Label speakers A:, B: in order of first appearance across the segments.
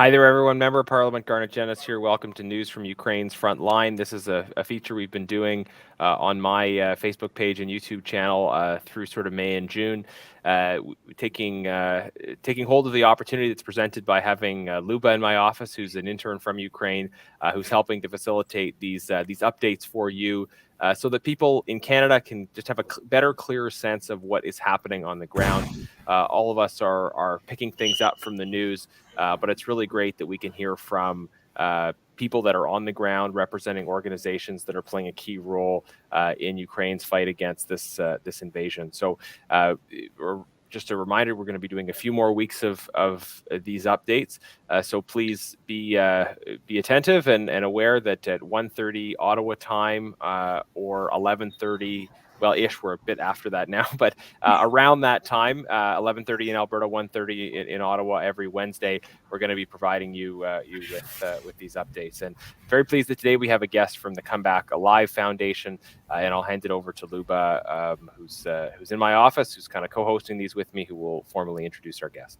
A: Hi there, everyone. Member of Parliament Garnet Jenis here. Welcome to News from Ukraine's Frontline. This is a feature we've been doing on my Facebook page and YouTube channel through sort of May and June, taking hold of the opportunity that's presented by having Luba in my office, who's an intern from Ukraine, who's helping to facilitate these updates for you. So that people in Canada can just have a better, clearer sense of what is happening on the ground. All of us are picking things up from the news, but it's really great that we can hear from people that are on the ground representing organizations that are playing a key role in Ukraine's fight against this invasion. So just a reminder, we're going to be doing a few more weeks of these updates. So please be attentive and aware that at 1:30 Ottawa time or 11:30, well, we're a bit after that now, but around that time, 11:30 in Alberta, 1:30 in Ottawa every Wednesday, we're going to be providing you with these updates. And very pleased that today we have a guest from the Comeback Alive Foundation, and I'll hand it over to Luba, who's in my office, who's kind of co-hosting these with me, who will formally introduce our guest.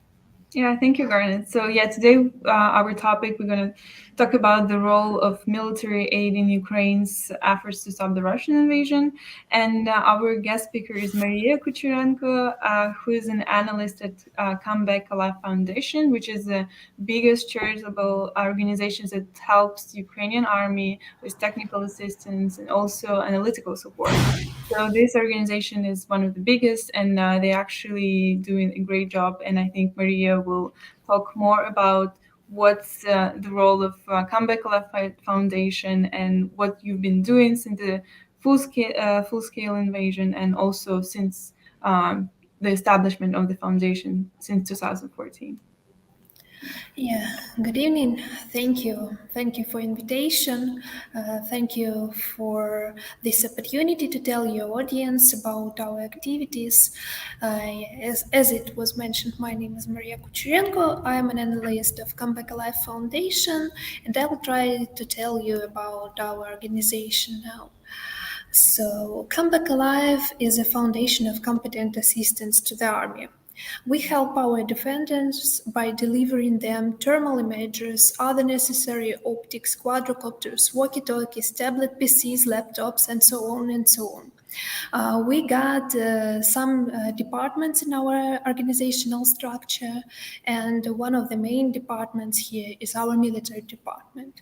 B: Yeah, thank you, Garnet. So today our topic, we're going to talk about the role of military aid in Ukraine's efforts to stop the Russian invasion. And our guest speaker is Maria Kucherenko, who is an analyst at Comeback Alive Foundation, which is the biggest charitable organization that helps the Ukrainian army with technical assistance and also analytical support. So this organization is one of the biggest, and they're actually doing a great job. And I think Maria will talk more about what's the role of Comeback Alive Foundation and what you've been doing since the full-scale invasion, and also since the establishment of the foundation since 2014.
C: Yeah, good evening. Thank you. Thank you for invitation. Thank you for this opportunity to tell your audience about our activities. As it was mentioned, my name is Maria Kucherenko. I am an analyst of Comeback Alive Foundation, and I will try to tell you about our organization now. So, Comeback Alive is a foundation of competent assistance to the Army. We help our defenders by delivering them thermal imagers, other necessary optics, quadrocopters, walkie-talkies, tablet PCs, laptops, and so on and so on. We got some departments in our organizational structure, and one of the main departments here is our military department.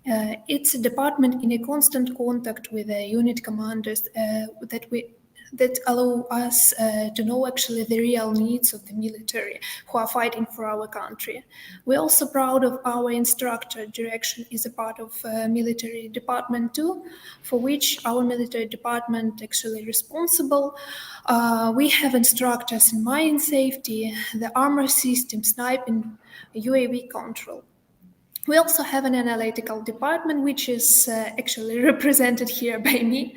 C: It's a department in a constant contact with the unit commanders that allow us to know actually the real needs of the military who are fighting for our country. We're also proud of our instructor direction is a part of military department too, for which our military department actually responsible. We have instructors in mine safety, the armor system, sniping, UAV control. We also have an analytical department, which is actually represented here by me.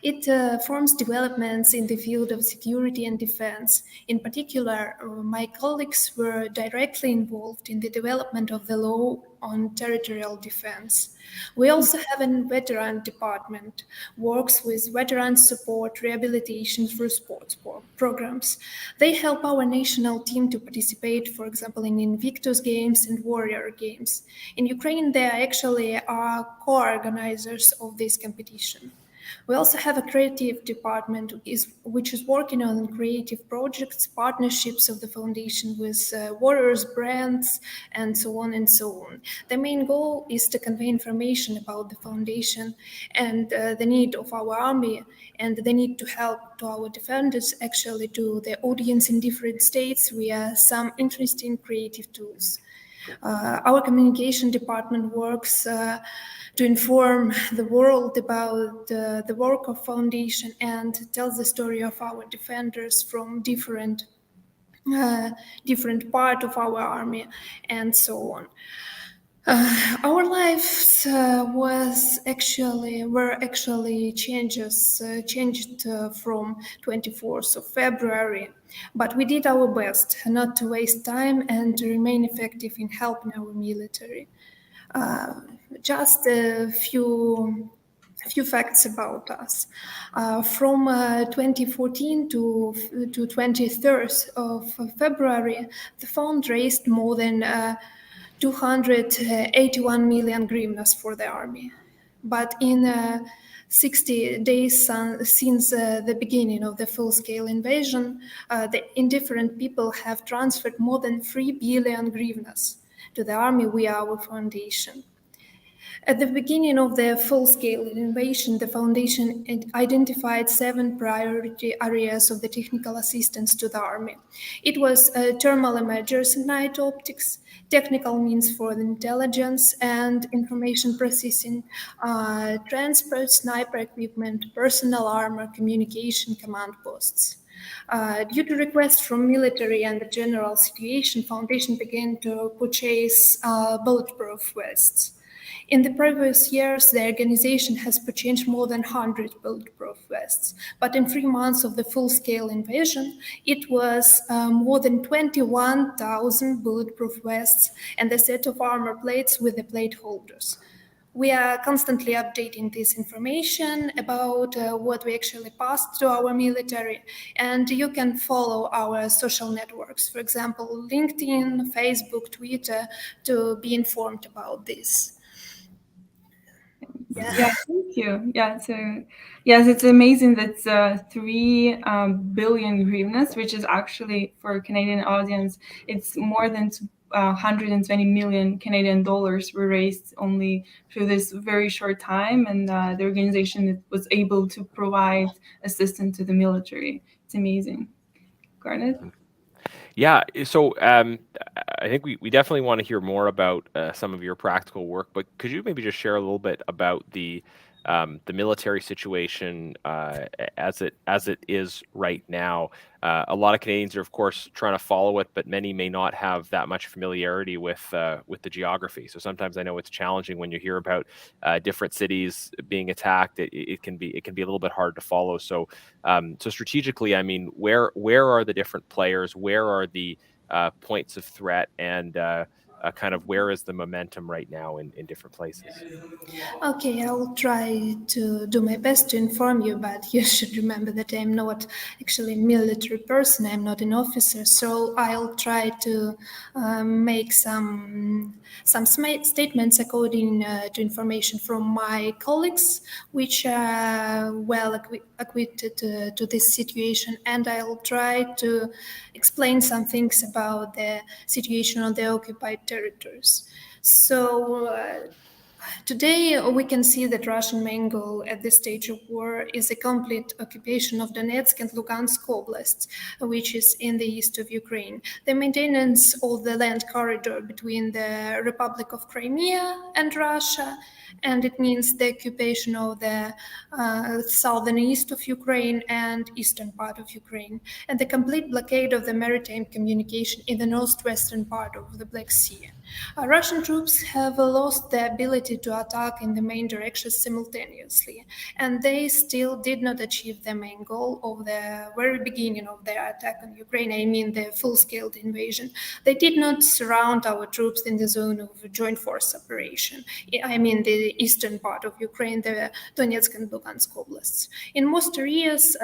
C: It forms developments in the field of security and defense. In particular, my colleagues were directly involved in the development of the law on territorial defense. We also have a veteran department, works with veteran support, rehabilitation through sports programs. They help our national team to participate, for example, in Invictus Games and Warrior Games. In Ukraine, they actually are co-organizers of this competition. We also have a creative department which is working on creative projects, partnerships of the foundation with warriors, brands, and so on and so on. The main goal is to convey information about the foundation and the need of our army and the need to help to our defenders actually to the audience in different states via some interesting creative tools. Our communication department works to inform the world about the work of foundation and tells the story of our defenders from different part of our army and so on. Our lives were actually changed from 24th of February, but we did our best not to waste time and to remain effective in helping our military. Just a A few facts about us. From 2014 to 23rd of February, the fund raised more than 281 million hryvnias for the army. But in 60 days since the beginning of the full-scale invasion, the indifferent people have transferred more than 3 billion hryvnias to the army via our foundation. At the beginning of the full-scale invasion, the Foundation identified 7 priority areas of the technical assistance to the Army. It was thermal imagers and night optics, technical means for intelligence and information processing, transport, sniper equipment, personal armor, communication, command posts. Due to requests from military and the general situation, Foundation began to purchase bulletproof vests. In the previous years, the organization has purchased more than 100 bulletproof vests, but in 3 months of the full-scale invasion, it was more than 21,000 bulletproof vests and a set of armor plates with the plate holders. We are constantly updating this information about what we actually passed to our military, and you can follow our social networks, for example, LinkedIn, Facebook, Twitter, to be informed about this.
B: Yeah, thank you. Yeah, so yes, it's amazing that 3 billion hryvnias, which is actually for a Canadian audience, it's more than 120 million Canadian dollars were raised only through this very short time, and the organization was able to provide assistance to the military. It's amazing. Garnet?
A: Yeah, so I think we definitely want to hear more about some of your practical work, but could you maybe just share a little bit about the military situation as it is right now? A lot of Canadians are, of course, trying to follow it, but many may not have that much familiarity with the geography. So sometimes I know it's challenging when you hear about different cities being attacked. It can be a little bit hard to follow. So so strategically, I mean, where are the different players? Where are the points of threat, and kind of where is the momentum right now in different places?
C: Okay, I'll try to do my best to inform you, but you should remember that I'm not actually a military person. I'm not an officer, so I'll try to make some statements according to information from my colleagues, which are well acquainted to this situation, and I'll try to explain some things about the situation on the occupied territories. So. Today, we can see that Russian main goal at this stage of war is a complete occupation of Donetsk and Lugansk oblasts, which is in the east of Ukraine. The maintenance of the land corridor between the Republic of Crimea and Russia, and it means the occupation of the southern east of Ukraine and eastern part of Ukraine, and the complete blockade of the maritime communication in the northwestern part of the Black Sea. Russian troops have lost the ability to attack in the main directions simultaneously, and they still did not achieve the main goal of the very beginning of their attack on Ukraine, I mean the full-scale invasion. They did not surround our troops in the zone of joint force operation, I mean the eastern part of Ukraine, the Donetsk and Lugansk oblasts. In most areas,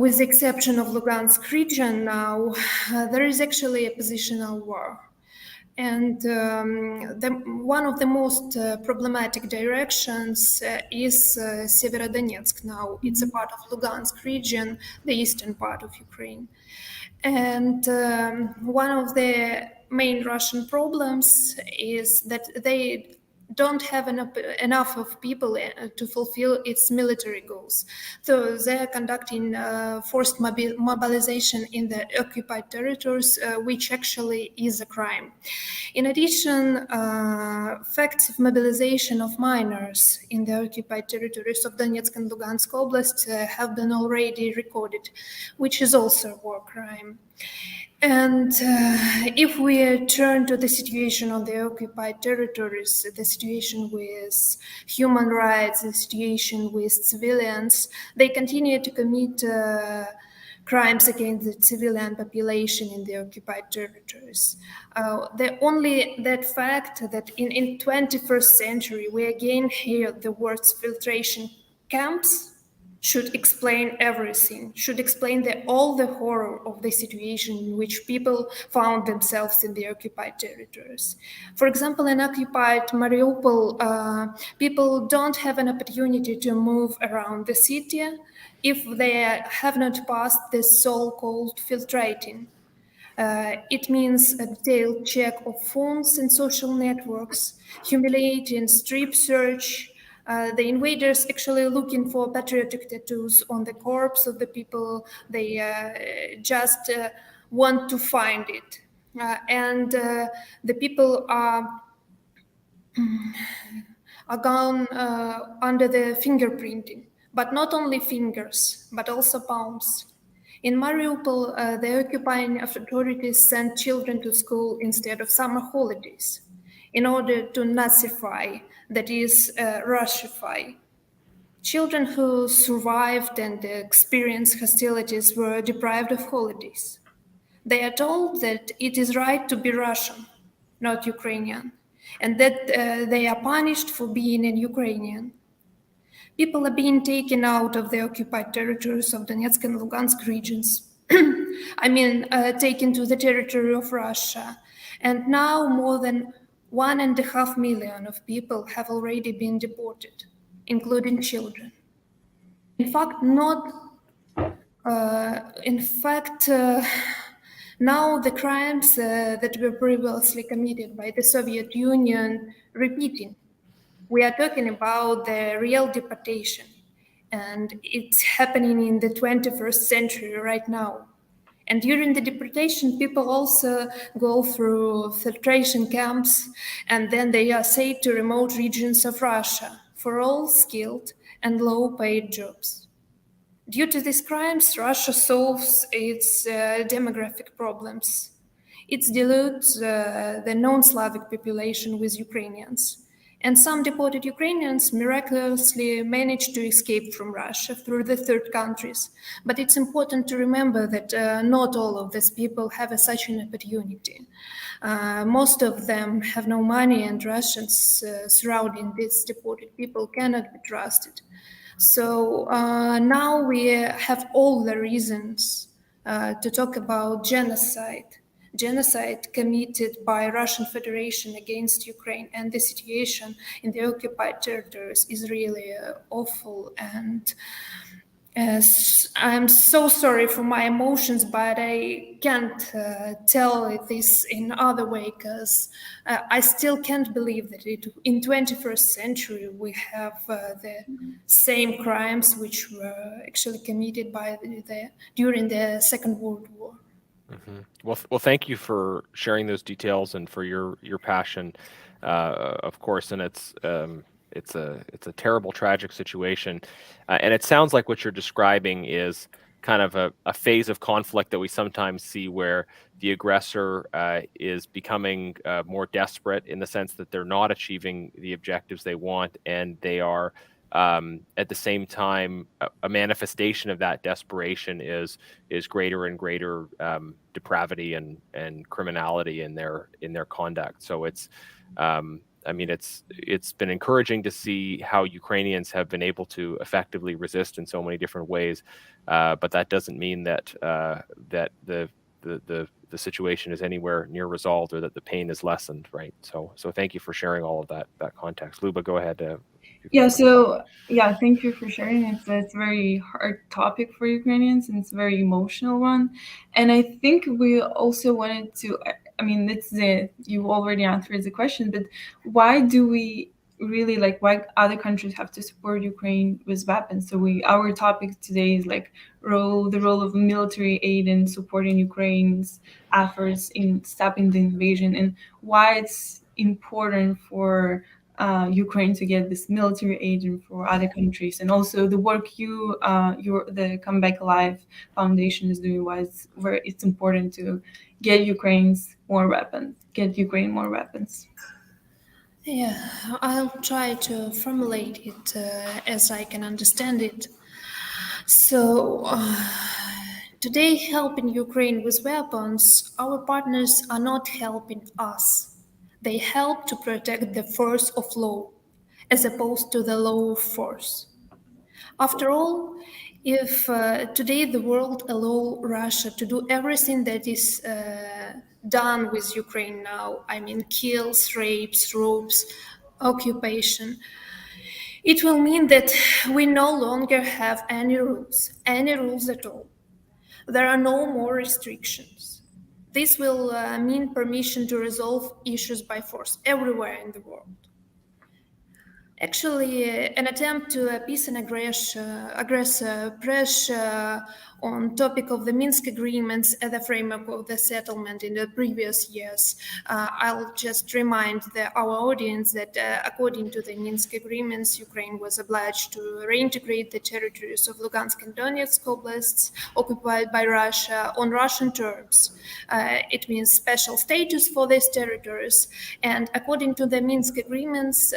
C: with the exception of Lugansk region now, there is actually a positional war. And one of the most problematic directions is Severodonetsk now. It's a part of Lugansk region, the eastern part of Ukraine. And one of the main Russian problems is that they don't have enough of people to fulfill its military goals. So they're conducting forced mobilization in the occupied territories, which actually is a crime. In addition, facts of mobilization of minors in the occupied territories of Donetsk and Lugansk Oblast have been already recorded, which is also a war crime. And if we turn to the situation on the occupied territories, the situation with human rights, the situation with civilians, they continue to commit crimes against the civilian population in the occupied territories. Only that fact that in 21st century we again hear the words filtration camps should explain everything, should explain all the horror of the situation in which people found themselves in the occupied territories. For example, in occupied Mariupol, people don't have an opportunity to move around the city if they have not passed the so-called filtrating. It means a detailed check of phones and social networks, humiliating strip search, the invaders actually looking for patriotic tattoos on the corpse of the people. They just want to find it. And the people are gone under the fingerprinting, but not only fingers, but also palms. In Mariupol, the occupying authorities sent children to school instead of summer holidays in order to Nazify, that is, Russify. Children who survived and experienced hostilities were deprived of holidays. They are told that it is right to be Russian, not Ukrainian, and that they are punished for being an Ukrainian. People are being taken out of the occupied territories of Donetsk and Lugansk regions. Taken to the territory of Russia. And now more than 1.5 million of people have already been deported, including children. In fact, now the crimes that were previously committed by the Soviet Union repeating. We are talking about the real deportation, and it's happening in the 21st century right now. And during the deportation, people also go through filtration camps, and then they are sent to remote regions of Russia for all skilled and low-paid jobs. Due to these crimes, Russia solves its demographic problems. It dilutes the non-Slavic population with Ukrainians. And some deported Ukrainians miraculously managed to escape from Russia through the third countries. But it's important to remember that not all of these people have such an opportunity. Most of them have no money, and Russians surrounding these deported people cannot be trusted. So now we have all the reasons to talk about genocide committed by Russian Federation against Ukraine, and the situation in the occupied territories is really awful. And I'm so sorry for my emotions, but I can't tell this in other way, because I still can't believe that in 21st century we have the same crimes which were actually committed by during the Second World War.
A: Mm-hmm. Well, thank you for sharing those details and for your passion, of course. And it's a terrible, tragic situation, and it sounds like what you're describing is kind of a phase of conflict that we sometimes see where the aggressor is becoming more desperate in the sense that they're not achieving the objectives they want, and they are at the same time a manifestation of that desperation is greater and greater depravity and criminality in their conduct. So it's it's been encouraging to see how Ukrainians have been able to effectively resist in so many different ways, but that doesn't mean that that the situation is anywhere near resolved or that the pain is lessened, right? So thank you for sharing all of that context. Luba, go ahead.
B: Thank you for sharing. It's a very hard topic for Ukrainians, and it's a very emotional one. And I think we also wanted to, you already answered the question, but why do we really, why other countries have to support Ukraine with weapons? So our topic today is the role of military aid in supporting Ukraine's efforts in stopping the invasion, and why it's important for Ukraine to get this military aid and for other countries, and also the work the Come Back Alive Foundation is doing, where it's important to get Ukraine more weapons.
C: Yeah, I'll try to formulate it as I can understand it. So, Today, helping Ukraine with weapons, our partners are not helping us. They help to protect the force of law, as opposed to the law of force. After all, if today the world allow Russia to do everything that is done with Ukraine now, I mean kills, rapes, ropes, occupation, it will mean that we no longer have any rules at all. There are no more restrictions. This will mean permission to resolve issues by force everywhere in the world. Actually, an attempt to appease an aggressor pressure on topic of the Minsk agreements as the framework of the settlement in the previous years. I'll just remind our audience that according to the Minsk agreements, Ukraine was obliged to reintegrate the territories of Lugansk and Donetsk oblasts occupied by Russia on Russian terms. It means special status for these territories. And according to the Minsk agreements,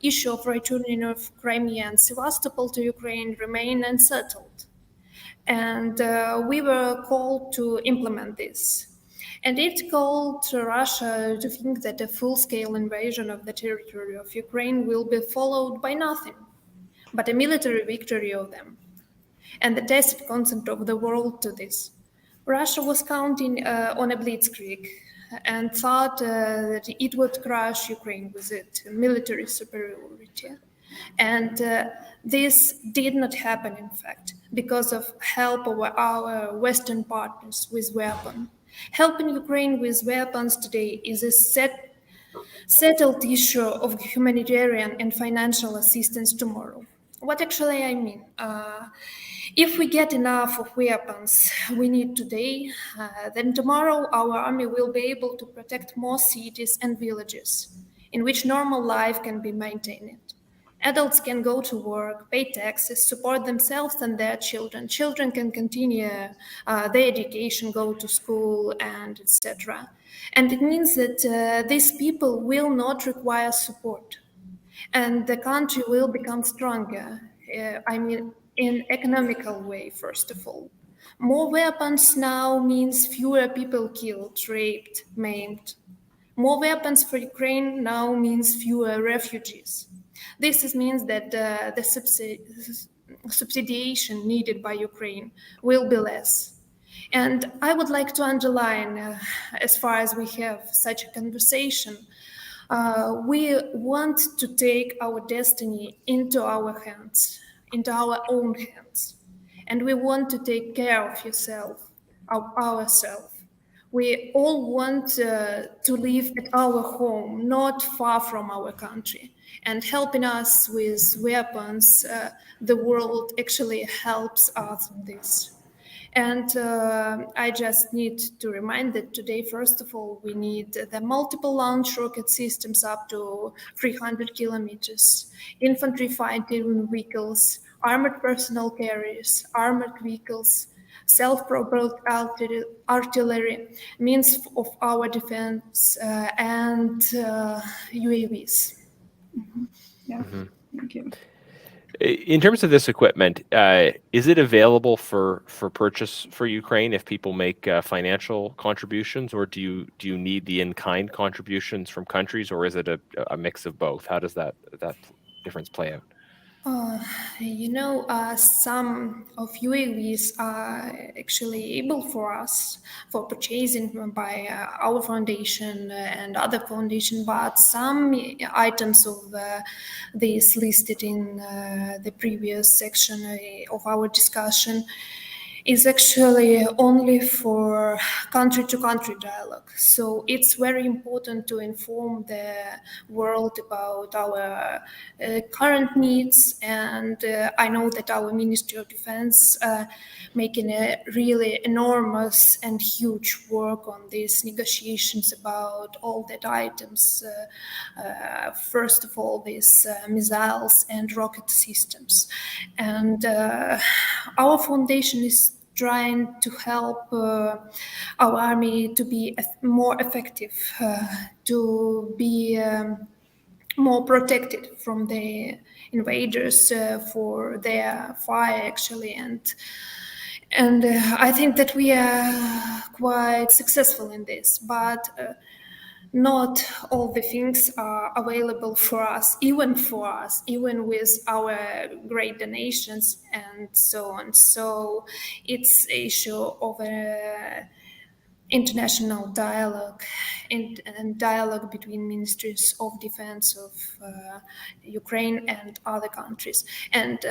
C: issue of returning of Crimea and Sevastopol to Ukraine remain unsettled. And we were called to implement this. And it called Russia to think that a full-scale invasion of the territory of Ukraine will be followed by nothing but a military victory of them, and the tacit consent of the world to this. Russia was counting on a blitzkrieg and thought that it would crush Ukraine with its military superiority. And this did not happen, in fact, because of help of our Western partners with weapons. Helping Ukraine with weapons today is a settled issue of humanitarian and financial assistance tomorrow. What actually I mean? If we get enough of weapons we need today, then tomorrow our army will be able to protect more cities and villages in which normal life can be maintained. Adults can go to work, pay taxes, support themselves and their children. Children can continue their education, go to school, and etc. And it means that these people will not require support, and the country will become stronger. I mean, in economical way, first of all. More weapons now means fewer people killed, raped, maimed. More weapons for Ukraine now means fewer refugees. This means that the subsidiation needed by Ukraine will be less. And I would like to underline, as far as we have such a conversation, we want to take our destiny into our hands, into our own hands. And we want to take care of yourself, of ourselves. We all want to live at our home, not far from our country. And helping us with weapons, the world actually helps us in this. And I just need to remind that today, first of all, we need the multiple launch rocket systems up to 300 kilometers, infantry fighting vehicles, armored personnel carriers, armored vehicles, self-propelled artillery, means of our defense, and UAVs.
B: Yeah, thank you.
A: In terms of this equipment, is it available for purchase for Ukraine if people make financial contributions, or do you need the in-kind contributions from countries, or is it a mix of both? How does that difference play out?
C: Some of UAVs are actually able for us for purchasing by our foundation and other foundation, but some items of these listed in the previous section of our discussion is actually only for country-to-country dialogue. So it's very important to inform the world about our current needs. And I know that our Ministry of Defense making a really enormous and huge work on these negotiations about all that items. First of all, these missiles and rocket systems. And our foundation is trying to help our army to be more effective, to be more protected from the invaders for their fire, actually. And And I think that we are quite successful in this, but not all the things are available for us, even with our great donations and so on. So it's an issue of international dialogue and dialogue between ministries of defense of Ukraine and other countries. And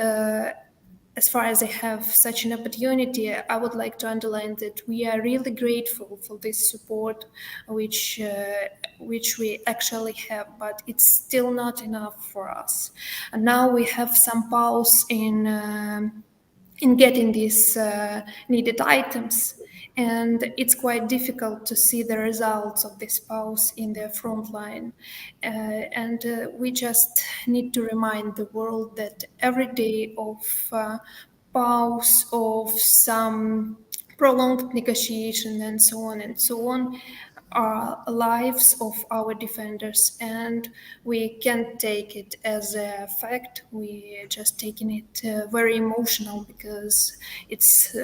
C: as far as I have such an opportunity, I would like to underline that we are really grateful for this support, which we actually have, but it's still not enough for us. And now we have some pause in getting these needed items. And it's quite difficult to see the results of this pause in the front line. And we just need to remind the world that every day of pause, of some prolonged negotiation and so on, are lives of our defenders, and we can't take it as a fact. We just taking it very emotional because it's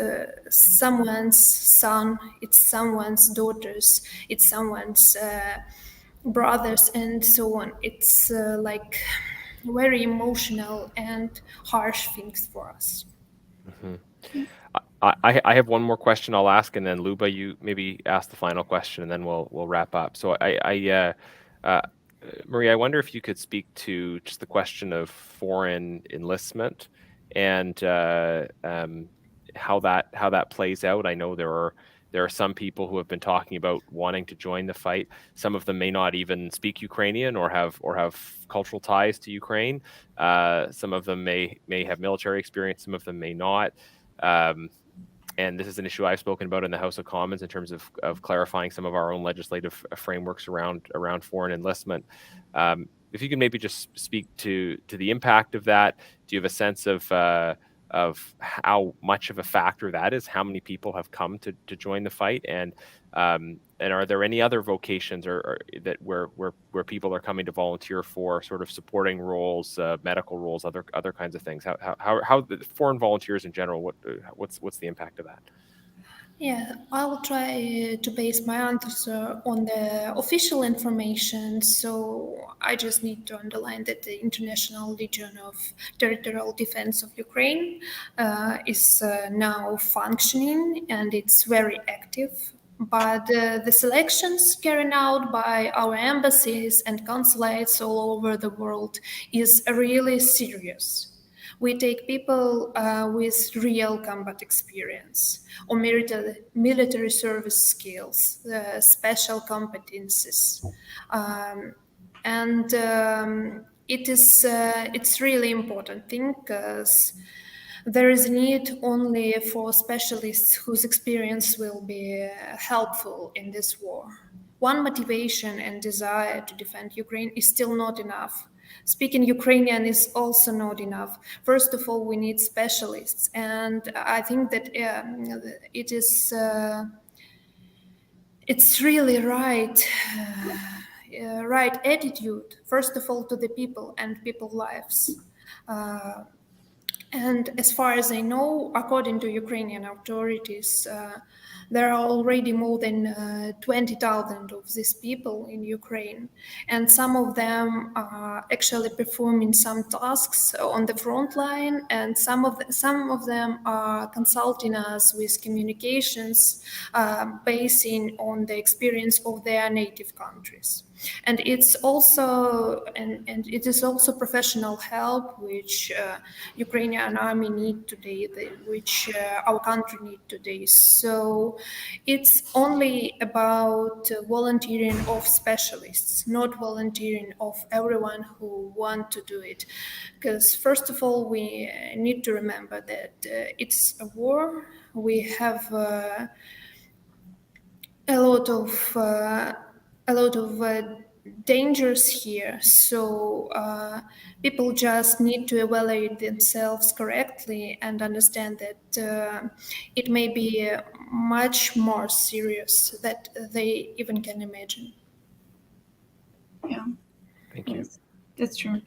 C: someone's son, it's someone's daughters, it's someone's brothers, and so on. It's like very emotional and harsh things for us.
A: Mhm.
B: Yeah.
A: I have one more question I'll ask, and then Luba, you maybe ask the final question, and then we'll wrap up. So Maria, I wonder if you could speak to just the question of foreign enlistment and how that plays out. I know there are some people who have been talking about wanting to join the fight. Some of them may not even speak Ukrainian or have cultural ties to Ukraine. Some of them may have military experience. Some of them may not. Um, and this is an issue I've spoken about in the House of Commons in terms of clarifying some of our own legislative frameworks around foreign enlistment. If you can maybe just speak to the impact of that. Do you have a sense of how much of a factor that is? How many people have come to join the fight, and are there any other vocations or that where people are coming to volunteer for sort of supporting roles, medical roles, other kinds of things? How the foreign volunteers in general? What's the impact of that?
C: Yeah, I will try to base my answer on the official information. So I just need to underline that the International Legion of Territorial Defense of Ukraine is now functioning, and it's very active. But the selections carried out by our embassies and consulates all over the world is really serious. We take people with real combat experience or military service skills, special competencies. And it's really important thing because there is a need only for specialists whose experience will be helpful in this war. One motivation and desire to defend Ukraine is still not enough. Speaking Ukrainian is also not enough. First of all, we need specialists, and I think that it's really right attitude. First of all, to the people and people lives. And as far as I know, according to Ukrainian authorities, there are already more than 20,000 of these people in Ukraine, and some of them are actually performing some tasks on the front line, and some of them are consulting us with communications, basing on the experience of their native countries. And it is also professional help which Ukrainian army need today, which our country need today. So it's only about volunteering of specialists, not volunteering of everyone who want to do it. Because first of all, we need to remember that it's a war. We have a lot of dangers here. So people just need to evaluate themselves correctly and understand that it may be much more serious that they even can imagine.
B: Yeah.
A: Thank you.
B: Yes. That's true.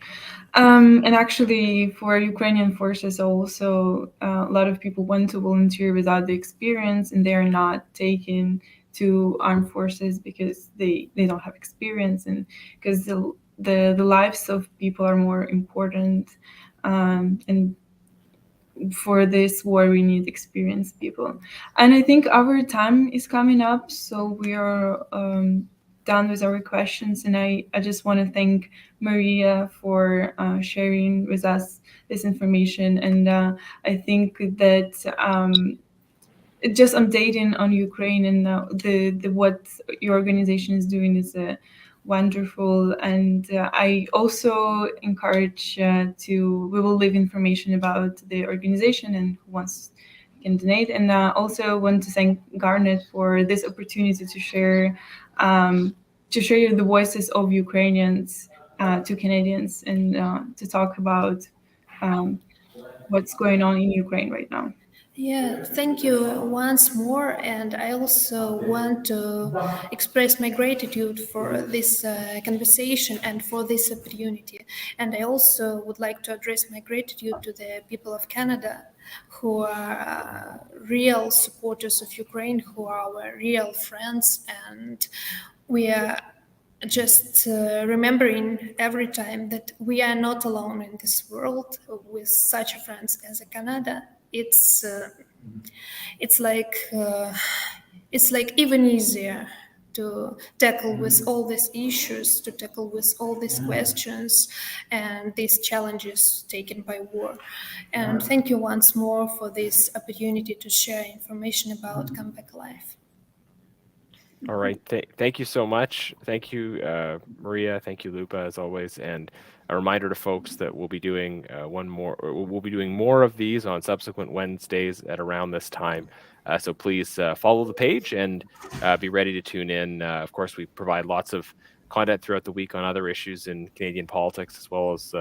B: And actually, for Ukrainian forces, also a lot of people want to volunteer without the experience, and they are not taken to armed forces because they don't have experience, and because the lives of people are more important. And for this war, we need experienced people. And I think our time is coming up, so we are done with our questions. And I just want to thank Maria for sharing with us this information. And I think that just updating on Ukraine and the what your organization is doing is wonderful. And I also encourage we will leave information about the organization, and who wants can donate. And also want to thank Garnet for this opportunity to share the voices of Ukrainians to Canadians, and to talk about um, what's going on in Ukraine right now.
C: Yeah, thank you once more. And I also want to express my gratitude for this conversation and for this opportunity. And I also would like to address my gratitude to the people of Canada who are real supporters of Ukraine, who are our real friends. And we are just remembering every time that we are not alone in this world with such friends as Canada. It's like it's like even easier to tackle with all these issues, to tackle with all these questions and these challenges taken by war. And thank you once more for this opportunity to share information about Comeback Life.
A: All right. Thank you so much. Thank you, Maria. Thank you, Lupa, as always. And a reminder to folks that we'll be doing we'll be doing more of these on subsequent Wednesdays at around this time. So please follow the page and be ready to tune in. Of course, we provide lots of content throughout the week on other issues in Canadian politics, as well as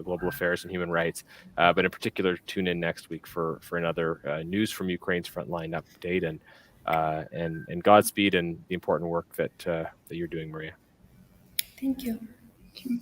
A: global affairs and human rights. But in particular, tune in next week for another news from Ukraine's Frontline update. And Godspeed and the important work that you're doing, Maria.
C: Thank you.
B: Thank you.